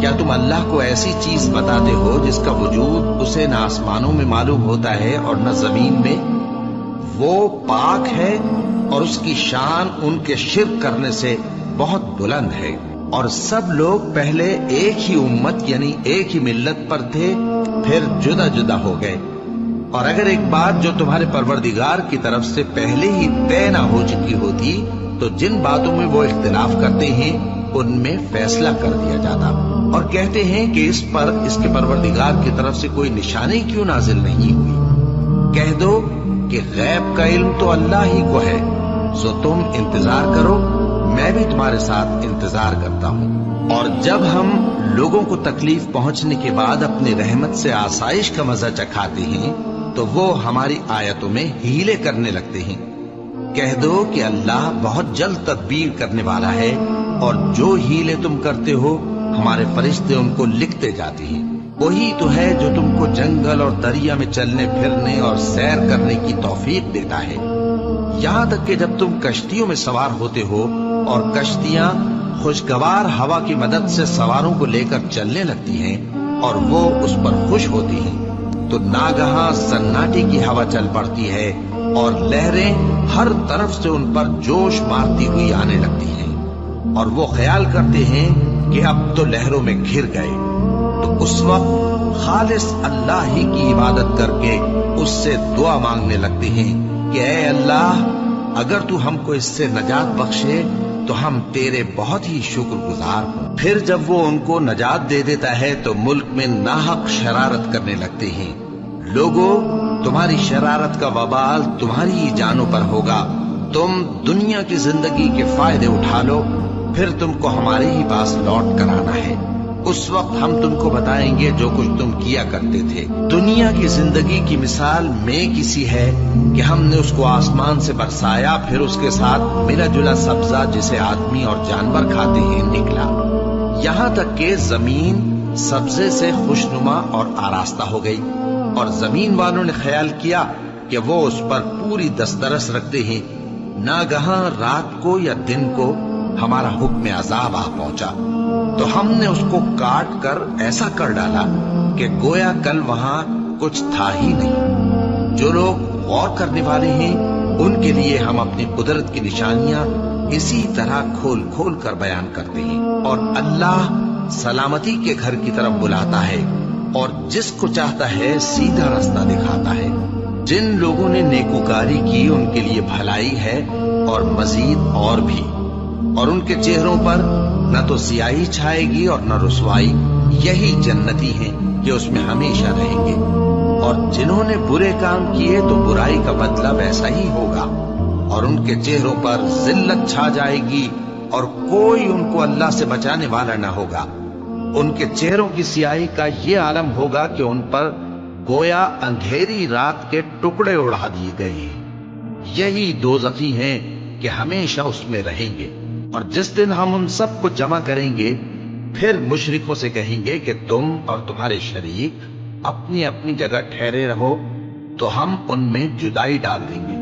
کیا تم اللہ کو ایسی چیز بتاتے ہو جس کا وجود اسے نہ آسمانوں میں معلوم ہوتا ہے اور نہ زمین میں؟ وہ پاک ہے اور اس کی شان ان کے شرک کرنے سے بہت بلند ہے۔ اور سب لوگ پہلے ایک ہی امت یعنی ایک ہی ملت پر تھے، پھر جدا جدا ہو گئے۔ اور اگر ایک بات جو تمہارے پروردگار کی طرف سے پہلے ہی طے نہ ہو چکی ہوتی تو جن باتوں میں وہ اختلاف کرتے ہیں ان میں فیصلہ کر دیا جاتا۔ اور کہتے ہیں کہ اس پر اس کے پروردگار کی طرف سے کوئی نشانی کیوں نازل نہیں ہوئی؟ کہہ دو کہ غیب کا علم تو اللہ ہی کو ہے، سو تم انتظار کرو، میں بھی تمہارے ساتھ انتظار کرتا ہوں۔ اور جب ہم لوگوں کو تکلیف پہنچنے کے بعد اپنی رحمت سے آسائش کا مزہ چکھاتے ہیں تو وہ ہماری آیتوں میں ہیلے کرنے لگتے ہیں۔ کہہ دو کہ اللہ بہت جلد تدبیر کرنے والا ہے، اور جو ہیلے تم کرتے ہو ہمارے فرشتے ان کو لکھتے جاتے ہیں۔ وہی تو ہے جو تم کو جنگل اور دریا میں چلنے پھرنے اور سیر کرنے کی توفیق دیتا ہے، یہاں تک کہ جب تم کشتیوں میں سوار ہوتے ہو اور کشتیاں خوشگوار ہوا کی مدد سے سواروں کو لے کر چلنے لگتی ہیں اور وہ اس پر خوش ہوتی ہیں، تو ناگہاں سناٹے کی ہوا چل پڑتی ہے اور لہریں ہر طرف سے ان پر جوش مارتی ہوئی آنے لگتی ہیں، اور وہ خیال کرتے ہیں کہ اب تو لہروں میں گھر گئے۔ تو اس وقت خالص اللہ ہی کی عبادت کر کے اس سے دعا مانگنے لگتے ہیں کہ اے اللہ، اگر تو ہم کو اس سے نجات بخشے تو ہم تیرے بہت ہی شکر گزار ہوں۔ پھر جب وہ ان کو نجات دے دیتا ہے تو ملک میں ناحق شرارت کرنے لگتے ہیں۔ لوگوں، تمہاری شرارت کا وبال تمہاری ہی جانوں پر ہوگا۔ تم دنیا کی زندگی کے فائدے اٹھا لو، پھر تم کو ہمارے ہی پاس لوٹ کر آنا ہے۔ اس وقت ہم تم کو بتائیں گے جو کچھ تم کیا کرتے تھے۔ دنیا کی زندگی کی مثال میں کسی ہے کہ ہم نے اس کو آسمان سے برسایا، پھر اس کے ساتھ ملا جلا سبزہ جسے آدمی اور جانور کھاتے ہیں نکلا، یہاں تک کہ زمین سبزے سے خوشنما اور آراستہ ہو گئی، اور زمین والوں نے خیال کیا کہ وہ اس پر پوری دسترس رکھتے ہیں۔ ناگہاں رات کو یا دن کو ہمارا حکم عذاب آ پہنچا تو ہم نے اس کو کاٹ کر ایسا کر ڈالا کہ گویا کل وہاں کچھ تھا ہی نہیں۔ جو لوگ غور کرنے والے ہیں ان کے لیے ہم اپنی قدرت کی نشانیاں اسی طرح کھول کھول کر بیان کرتے ہیں۔ اور اللہ سلامتی کے گھر کی طرف بلاتا ہے اور جس کو چاہتا ہے سیدھا راستہ دکھاتا ہے۔ جن لوگوں نے نیکوکاری کی ان کے لیے بھلائی ہے اور مزید اور بھی، اور ان کے چہروں پر نہ تو سیاہی چھائے گی اور نہ رسوائی، یہی جنتی ہیں کہ اس میں ہمیشہ رہیں گے۔ اور جنہوں نے برے کام کیے تو برائی کا بدلہ ویسا ہی ہوگا، اور ان کے چہروں پر ذلت چھا جائے گی اور کوئی ان کو اللہ سے بچانے والا نہ ہوگا۔ ان کے چہروں کی سیاہی کا یہ عالم ہوگا کہ ان پر گویا اندھیری رات کے ٹکڑے اڑا دیے گئے ہیں۔ یہی دوزخی ہیں کہ ہمیشہ اس میں رہیں گے۔ اور جس دن ہم ان سب کو جمع کریں گے پھر مشرکوں سے کہیں گے کہ تم اور تمہارے شریک اپنی اپنی جگہ ٹھہرے رہو تو ہم ان میں جدائی ڈال دیں گے،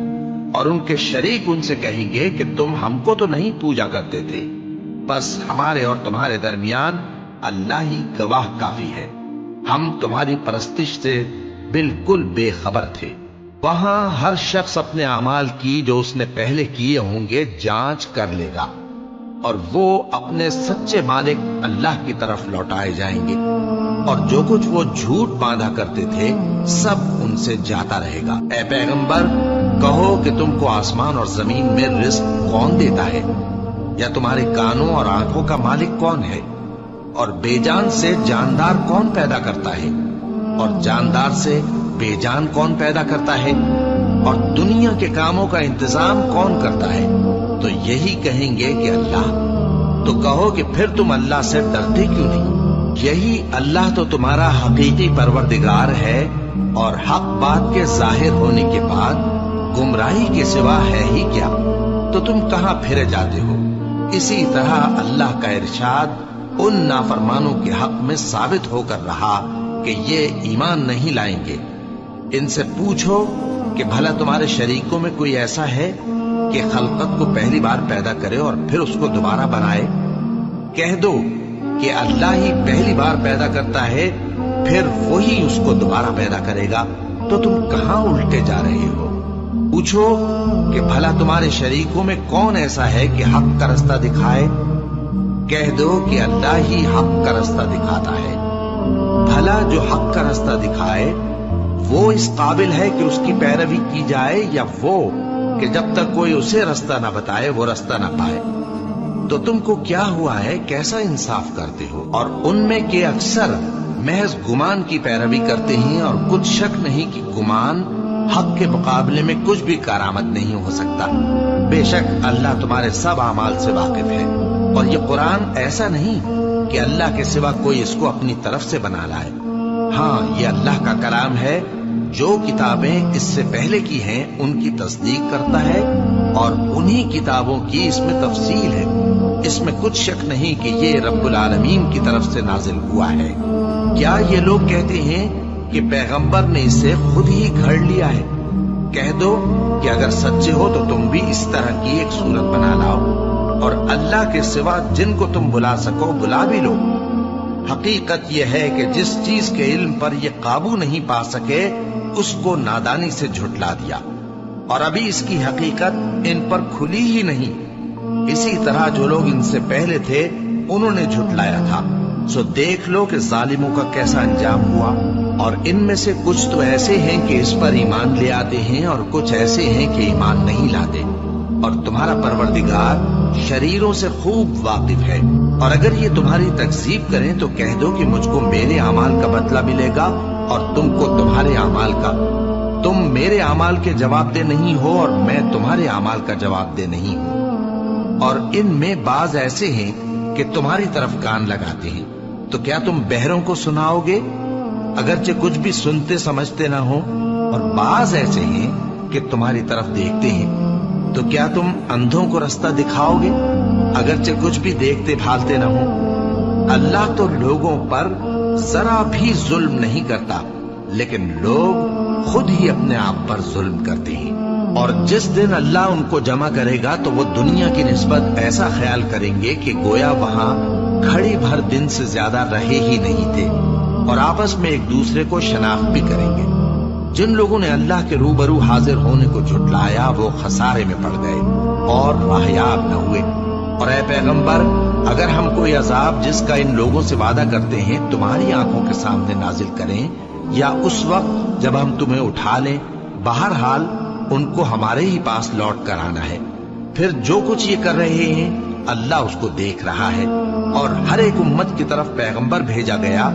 اور ان کے شریک ان سے کہیں گے کہ تم ہم کو تو نہیں پوجا کرتے تھے، بس ہمارے اور تمہارے درمیان اللہ ہی گواہ کافی ہے، ہم تمہاری پرستش سے بالکل بے خبر تھے۔ وہاں ہر شخص اپنے اعمال کی جو اس نے پہلے کیے ہوں گے جانچ کر لے گا، اور وہ اپنے سچے مالک اللہ کی طرف لوٹائے جائیں گے، اور جو کچھ وہ جھوٹ باندھا کرتے تھے سب ان سے جاتا رہے گا۔ اے پیغمبر، کہو کہ تم کو آسمان اور زمین میں رزق کون دیتا ہے، یا تمہارے کانوں اور آنکھوں کا مالک کون ہے، اور بے جان سے جاندار کون پیدا کرتا ہے، اور جاندار سے بے جان کون پیدا کرتا ہے، اور دنیا کے کاموں کا انتظام کون کرتا ہے؟ تو یہی کہیں گے کہ اللہ۔ تو کہو کہ پھر تم اللہ سے ڈرتے کیوں نہیں؟ یہی اللہ تو تمہارا حقیقی پروردگار ہے، اور حق بات کے ظاہر ہونے کے بعد گمراہی کے سوا ہے ہی کیا؟ تو تم کہاں پھرے جاتے ہو؟ اسی طرح اللہ کا ارشاد ان نافرمانوں کے حق میں ثابت ہو کر رہا کہ یہ ایمان نہیں لائیں گے۔ ان سے پوچھو کہ بھلا تمہارے شریکوں میں کوئی ایسا ہے کہ خلقت کو پہلی بار پیدا کرے اور پھر اس کو دوبارہ بنائے؟ کہہ دو کہ اللہ ہی پہلی بار پیدا کرتا ہے پھر وہی اس کو دوبارہ پیدا کرے گا، تو تم کہاں الٹے جا رہے ہو؟ پوچھو کہ بھلا تمہارے شریکوں میں کون ایسا ہے کہ حق کا رستہ دکھائے؟ کہہ دو کہ اللہ ہی حق کا رستہ دکھاتا ہے۔ بھلا جو حق کا رستہ دکھائے وہ اس قابل ہے کہ اس کی پیروی کی جائے، یا وہ کہ جب تک کوئی اسے رستہ نہ بتائے وہ رستہ نہ پائے؟ تو تم کو کیا ہوا ہے؟ کیسا انصاف کرتے ہو؟ اور ان میں کہ اکثر محض گمان کی پیروی کرتے ہیں، اور کچھ شک نہیں کہ گمان حق کے مقابلے میں کچھ بھی کارآمد نہیں ہو سکتا۔ بے شک اللہ تمہارے سب اعمال سے واقف ہے، اور یہ قرآن ایسا نہیں کہ اللہ کے سوا کوئی اس کو اپنی طرف سے بنا لائے۔ ہاں، یہ اللہ کا کلام ہے، جو کتابیں اس سے پہلے کی ہیں ان کی تصدیق کرتا ہے، اور انہی کتابوں کی اس میں تفصیل ہے۔ اس میں کچھ شک نہیں کہ یہ رب العالمین کی طرف سے نازل ہوا ہے۔ کیا یہ لوگ کہتے ہیں کہ پیغمبر نے اسے خود ہی گھڑ لیا ہے؟ کہہ دو کہ اگر سچے ہو تو تم بھی اس طرح کی ایک صورت بنا لاؤ، اور اللہ کے سوا جن کو تم بلا سکو بلا بھی لو۔ حقیقت یہ ہے کہ جس چیز کے علم پر یہ قابو نہیں پا سکے اس کو نادانی سے جھٹلا دیا، اور ابھی اس کی حقیقت ان پر کھلی ہی نہیں۔ اسی طرح جو لوگ ان سے پہلے تھے انہوں نے جھٹلایا تھا، سو دیکھ لو کہ ظالموں کا کیسا انجام ہوا۔ اور ان میں سے کچھ تو ایسے ہیں کہ اس پر ایمان لے آتے ہیں، اور کچھ ایسے ہیں کہ ایمان نہیں لاتے، اور تمہارا پروردگار شریروں سے خوب واقف ہے۔ اور اگر یہ تمہاری تکذیب کریں تو کہہ دو کہ مجھ کو میرے اعمال کا بدلہ ملے گا، اور تم کو تمہارے اعمال کا۔ تم میرے اعمال کے جواب دہ نہیں ہو، اور میں تمہارے اعمال کا جواب دہ نہیں ہوں۔ اور ان میں بعض ایسے ہیں کہ تمہاری طرف کان لگاتے ہیں، تو کیا تم بہروں کو سناؤ گے اگرچہ کچھ بھی سنتے سمجھتے نہ ہو؟ اور بعض ایسے ہیں کہ تمہاری طرف دیکھتے ہیں، تو کیا تم اندھوں کو رستہ دکھاؤ گے اگرچہ کچھ بھی دیکھتے بھالتے نہ ہو؟ اللہ تو لوگوں پر ذرا بھی ظلم نہیں کرتا، لیکن لوگ خود ہی اپنے آپ پر ظلم کرتے ہیں۔ اور جس دن اللہ ان کو جمع کرے گا تو وہ دنیا کی نسبت ایسا خیال کریں گے کہ گویا وہاں گھڑی بھر دن سے زیادہ رہے ہی نہیں تھے، اور آپس میں ایک دوسرے کو شناخت بھی کریں گے۔ جن لوگوں نے اللہ کے روبرو حاضر ہونے کو جھٹلایا وہ خسارے میں پڑ گئے اور راہیاب نہ ہوئے۔ اور اے پیغمبر، اگر ہم کوئی عذاب جس کا ان لوگوں سے وعدہ کرتے ہیں تمہاری آنکھوں کے سامنے نازل کریں، یا اس وقت جب ہم تمہیں اٹھا لیں، بہرحال ان کو ہمارے ہی پاس لوٹ کر آنا ہے۔ پھر جو کچھ یہ کر رہے ہیں اللہ اس کو دیکھ رہا ہے، اور ہر ایک امت کی طرف پیغمبر بھیجا گیا